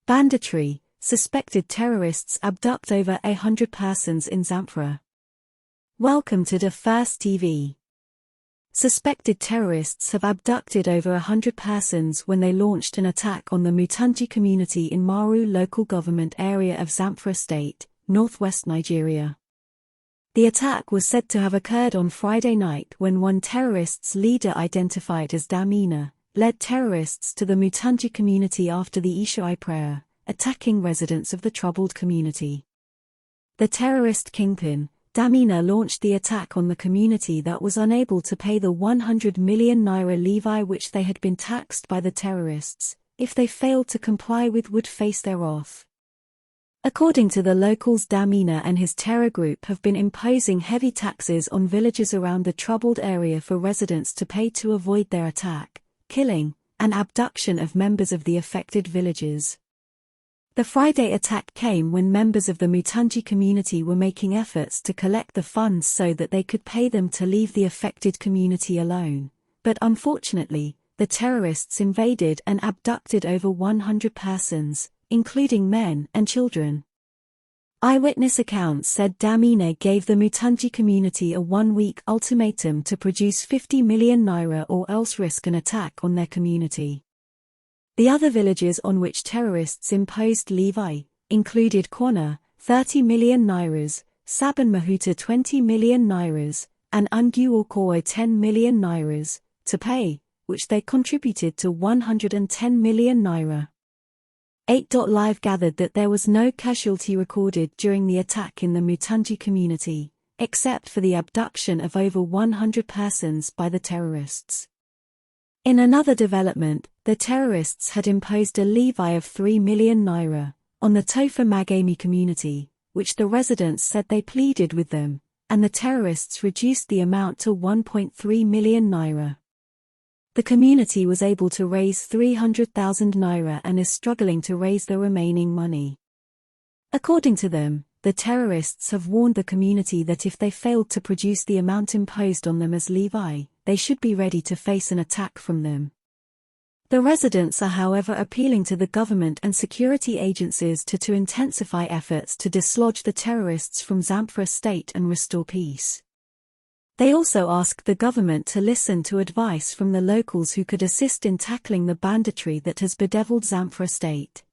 Banditry, suspected terrorists abduct over 100 persons in Zamfara. Welcome to the First TV. Suspected terrorists have abducted over 100 persons when they launched an attack on the Mutanji community in Maru local government area of Zamfara state, northwest Nigeria. The attack was said to have occurred on Friday night when one terrorist's leader, identified as Damina, led terrorists to the Mutanji community after the Isha prayer, attacking residents of the troubled community. The terrorist kingpin, Damina, launched the attack on the community that was unable to pay the 100 million naira levy which they had been taxed by the terrorists. If they failed to comply with, would face their wrath. According to the locals, Damina and his terror group have been imposing heavy taxes on villages around the troubled area for residents to pay to avoid their attack, killing, and abduction of members of the affected villages. The Friday attack came when members of the Mutanji community were making efforts to collect the funds so that they could pay them to leave the affected community alone, but unfortunately, the terrorists invaded and abducted over 100 persons, including men and children. Eyewitness accounts said Damina gave the Mutanji community a 1-week ultimatum to produce 50 million naira or else risk an attack on their community. The other villages on which terrorists imposed levy included Kwana, 30 million nairas, Saban Mahuta 20 million nairas, and Unguokowo 10 million nairas, to pay, which they contributed to 110 million naira. 8.Live gathered that there was no casualty recorded during the attack in the Mutanji community, except for the abduction of over 100 persons by the terrorists. In another development, the terrorists had imposed a levy of 3 million naira on the Tofa Magami community, which the residents said they pleaded with them, and the terrorists reduced the amount to 1.3 million naira. The community was able to raise 300,000 naira and is struggling to raise the remaining money. According to them, the terrorists have warned the community that if they failed to produce the amount imposed on them as levy, they should be ready to face an attack from them. The residents are, however, appealing to the government and security agencies to intensify efforts to dislodge the terrorists from Zamfara state and restore peace. They also asked the government to listen to advice from the locals who could assist in tackling the banditry that has bedeviled Zamfara state.